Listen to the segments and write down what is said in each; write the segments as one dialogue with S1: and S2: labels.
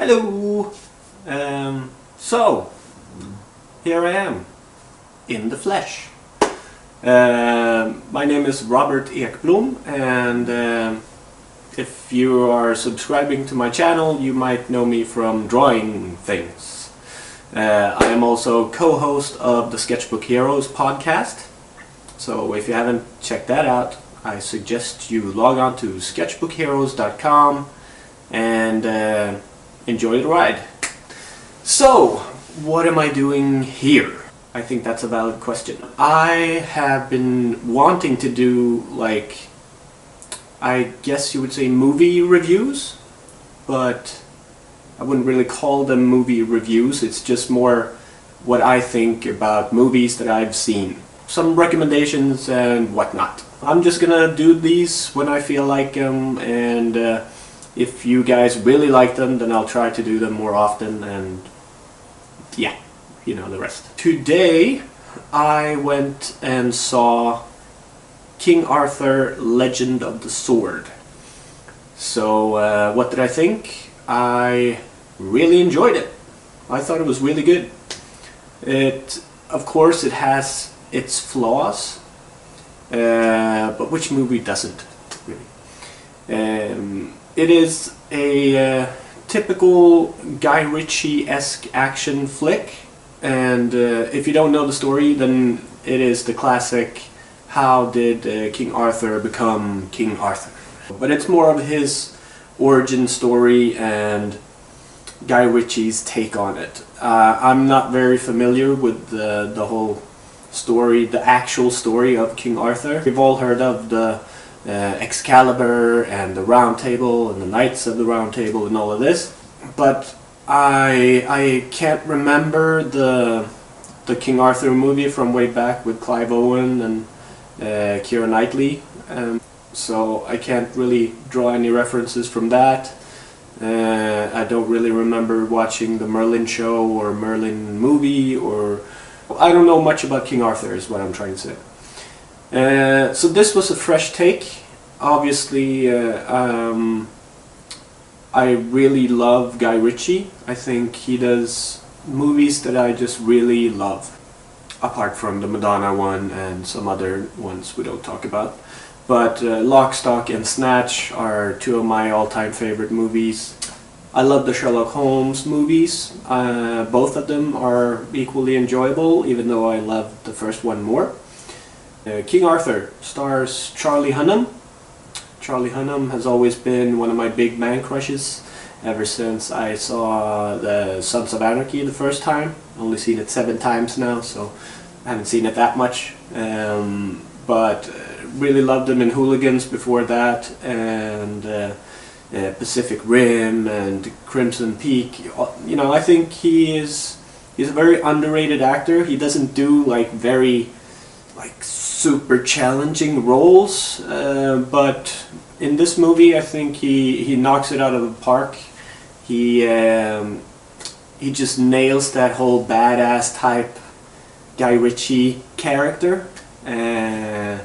S1: Hello! So, here I am, in the flesh. My name is Robert Ekblom, and if you are subscribing to my channel, you might know me from drawing things. I am also co-host of the Sketchbook Heroes podcast, so if you haven't checked that out, I suggest you log on to sketchbookheroes.com and enjoy the ride. So, what am I doing here? I think that's a valid question. I have been wanting to do, like, I guess you would say movie reviews, but I wouldn't really call them movie reviews. It's just more what I think about movies that I've seen. Some recommendations and whatnot. I'm just gonna do these when I feel like them, and if you guys really like them, then I'll try to do them more often, and yeah, you know the rest. Today I went and saw King Arthur Legend of the Sword. So what did I think? I really enjoyed it. I thought it was really good. Of course it has its flaws, but which movie doesn't, really? It is a typical Guy Ritchie-esque action flick, and if you don't know the story, then it is the classic how did King Arthur become King Arthur. But it's more of his origin story and Guy Ritchie's take on it. I'm not very familiar with the whole story, the actual story of King Arthur. We've all heard of the Excalibur and the Round Table and the Knights of the Round Table and all of this, but I can't remember the King Arthur movie from way back with Clive Owen and Keira Knightley, so I can't really draw any references from that. I don't really remember watching the Merlin show or Merlin movie, or I don't know much about King Arthur is what I'm trying to say. So this was a fresh take. Obviously, I really love Guy Ritchie. I think he does movies that I just really love, apart from the Madonna one and some other ones we don't talk about. But Lock, Stock and Snatch are two of my all-time favorite movies. I love the Sherlock Holmes movies. Both of them are equally enjoyable, even though I love the first one more. King Arthur stars Charlie Hunnam. Charlie Hunnam has always been one of my big man crushes ever since I saw the Sons of Anarchy the first time. I've only seen it 7 times now, so I haven't seen it that much. But really loved him in Hooligans before that, and Pacific Rim and Crimson Peak. You know, I think he's a very underrated actor. He doesn't do like very super challenging roles, but in this movie I think he knocks it out of the park. He just nails that whole badass type Guy Ritchie character, and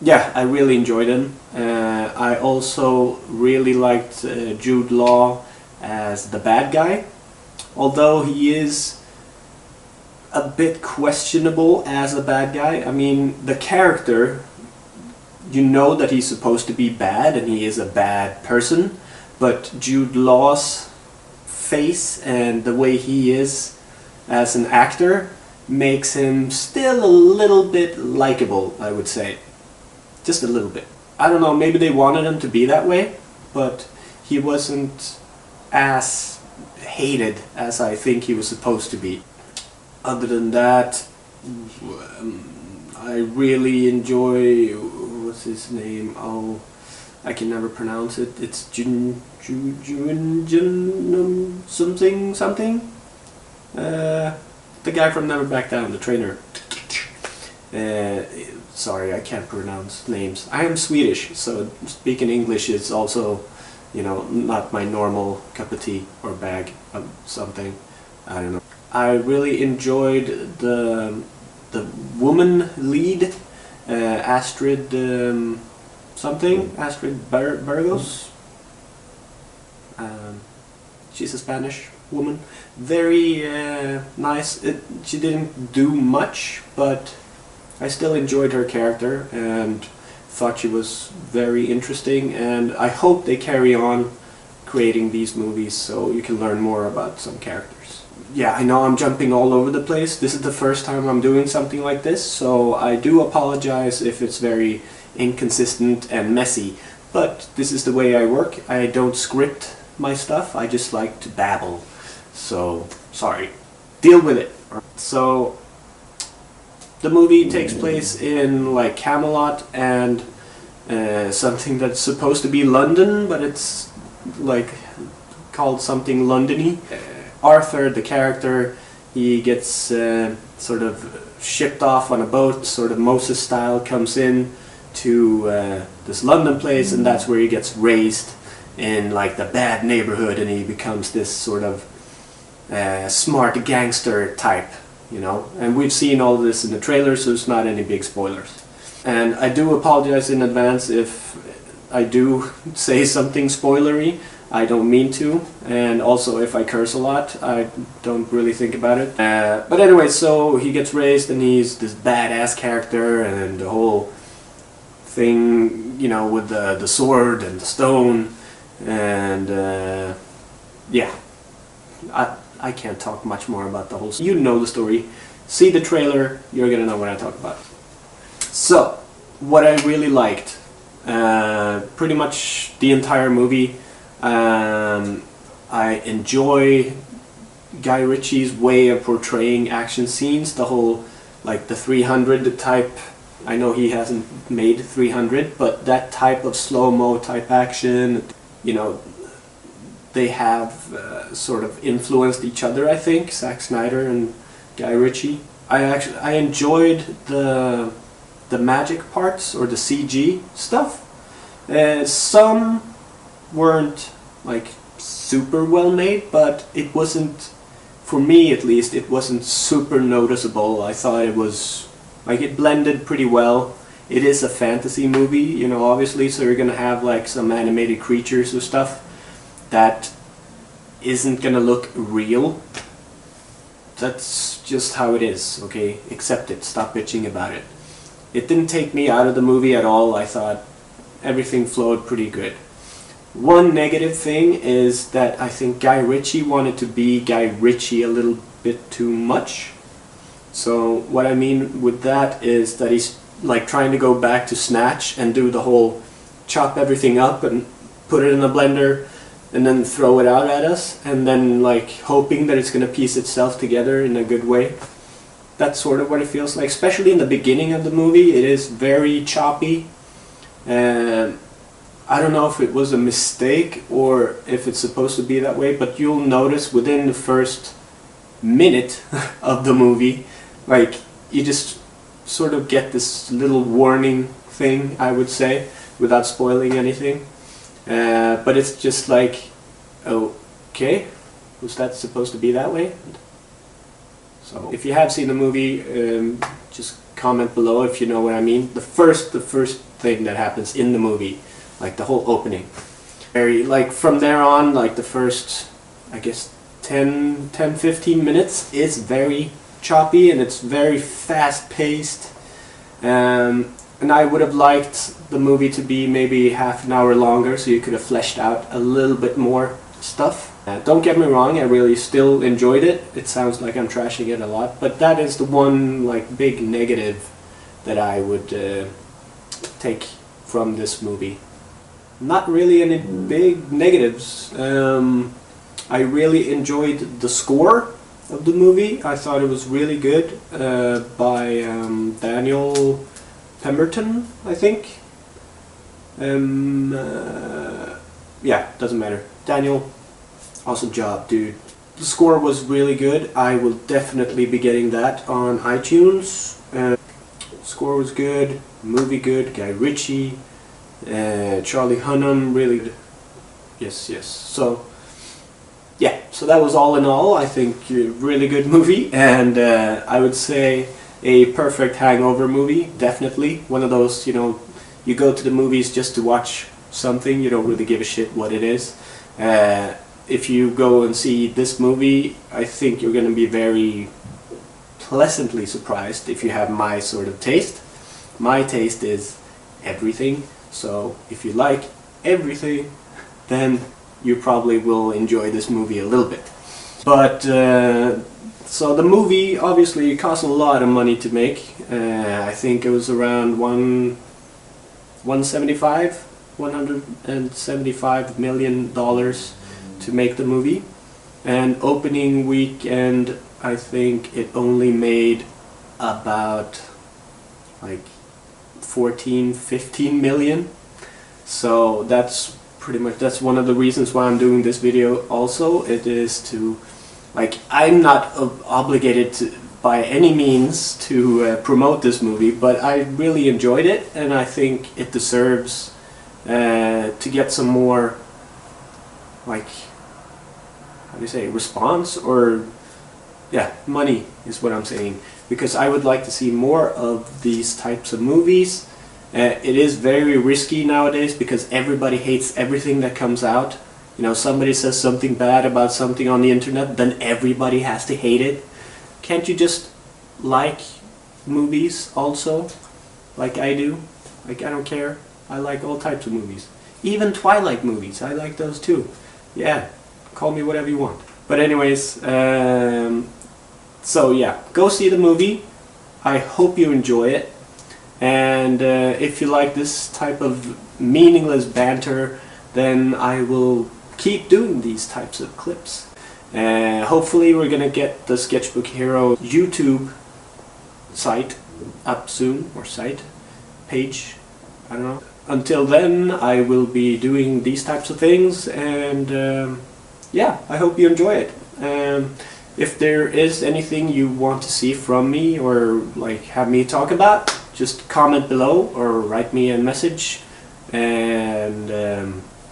S1: yeah, I really enjoyed him. I also really liked Jude Law as the bad guy, although he is a bit questionable as a bad guy. I mean, the character, you know that he's supposed to be bad and he is a bad person, but Jude Law's face and the way he is as an actor makes him still a little bit likable, I would say. Just a little bit. I don't know, maybe they wanted him to be that way, but he wasn't as hated as I think he was supposed to be. Other than that, I really enjoy, what's his name? Oh, I can never pronounce it. It's Djimon something. The guy from Never Back Down, the trainer. Sorry, I can't pronounce names. I am Swedish, so speaking English is also, you know, not my normal cup of tea or bag of something. I don't know. I really enjoyed the woman lead, Astrid something, Astrid Berges? She's a Spanish woman. Very nice. She didn't do much, but I still enjoyed her character and thought she was very interesting, and I hope they carry on creating these movies so you can learn more about some characters. Yeah, I know I'm jumping all over the place. This is the first time I'm doing something like this, so I do apologize if it's very inconsistent and messy, but this is the way I work. I don't script my stuff, I just like to babble, so sorry. Deal with it. So the movie takes place in like Camelot and something that's supposed to be London, but it's like called something Londony. Arthur, the character, he gets sort of shipped off on a boat, sort of Moses style, comes in to this London place, and that's where he gets raised in like the bad neighborhood, and he becomes this sort of smart gangster type, you know. And we've seen all this in the trailer, so it's not any big spoilers. And I do apologize in advance if I do say something spoilery. I don't mean to, and also if I curse a lot, I don't really think about it. But anyway, so he gets raised and he's this badass character, and the whole thing, you know, with the sword and the stone, and yeah, I can't talk much more about the whole story. You know the story. See the trailer, you're gonna know what I talk about. So, what I really liked, pretty much the entire movie, I enjoy Guy Ritchie's way of portraying action scenes, the whole, like the 300 type. I know he hasn't made 300, but that type of slow-mo type action, you know, they have sort of influenced each other, I think, Zack Snyder and Guy Ritchie. I enjoyed the magic parts, or the CG stuff. Some weren't like super well made, but it wasn't, for me at least, it wasn't super noticeable. I thought it was, like, it blended pretty well. It is a fantasy movie, you know, obviously, so you're gonna have like some animated creatures or stuff that isn't gonna look real. That's just how it is, okay? Accept it, stop bitching about it. It didn't take me out of the movie at all. I thought everything flowed pretty good. One negative thing is that I think Guy Ritchie wanted to be Guy Ritchie a little bit too much. So what I mean with that is that he's like trying to go back to Snatch and do the whole chop everything up and put it in a blender and then throw it out at us, and then like hoping that it's going to piece itself together in a good way. That's sort of what it feels like, especially in the beginning of the movie. It is very choppy, and I don't know if it was a mistake or if it's supposed to be that way, but you'll notice within the first minute of the movie, like, you just sort of get this little warning thing, I would say, without spoiling anything. But it's just like, okay, was that supposed to be that way? So if you have seen the movie, just comment below if you know what I mean. The first thing that happens in the movie, like the whole opening, very, like, from there on, like the first, I guess 10-15 minutes is very choppy and it's very fast paced, and I would have liked the movie to be maybe half an hour longer, so you could have fleshed out a little bit more stuff. Don't get me wrong, I really still enjoyed it. It sounds like I'm trashing it a lot, but that is the one like big negative that I would take from this movie. Not really any big negatives. I really enjoyed the score of the movie. I thought it was really good, by Daniel Pemberton, I think. Yeah, doesn't matter. Daniel, awesome job, dude. The score was really good. I will definitely be getting that on iTunes. Score was good, movie good, Guy Ritchie, Charlie Hunnam, really good. Yes. So, yeah, so that was all in all, I think, a really good movie, and I would say a perfect hangover movie, definitely. One of those, you know, you go to the movies just to watch something, you don't really give a shit what it is, If you go and see this movie, I think you're going to be very pleasantly surprised if you have my sort of taste. My taste is everything, so if you like everything, then you probably will enjoy this movie a little bit. But so the movie obviously cost a lot of money to make. I think it was around $175 million to make the movie, and opening weekend I think it only made about like 14-15 million. So that's pretty much, that's one of the reasons why I'm doing this video also. It is to, like, I'm not obligated to by any means to promote this movie, but I really enjoyed it, and I think it deserves to get some more, like, how do you say, response, or yeah, money is what I'm saying, because I would like to see more of these types of movies. It is very risky nowadays because everybody hates everything that comes out. You know, somebody says something bad about something on the internet, then everybody has to hate it. Can't you just like movies also, like I do? Like, I don't care. I like all types of movies. Even Twilight movies, I like those too. Yeah, call me whatever you want. But anyways, so yeah, go see the movie. I hope you enjoy it. And if you like this type of meaningless banter, then I will keep doing these types of clips. Hopefully we're gonna get the Sketchbook Hero YouTube site up soon, or site, page, I don't know. Until then, I will be doing these types of things, and yeah, I hope you enjoy it. If there is anything you want to see from me, or like have me talk about, just comment below or write me a message. And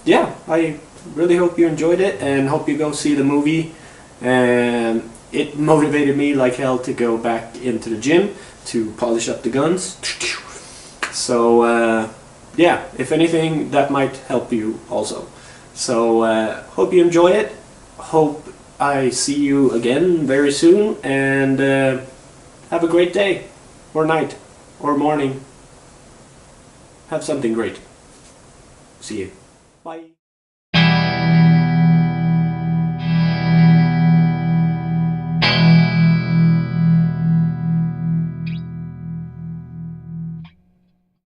S1: yeah, I really hope you enjoyed it, and hope you go see the movie. And it motivated me like hell to go back into the gym to polish up the guns. So yeah, if anything, that might help you also. So hope you enjoy it. Hope I see you again very soon, and have a great day, or night, or morning. Have something great. See you. Bye.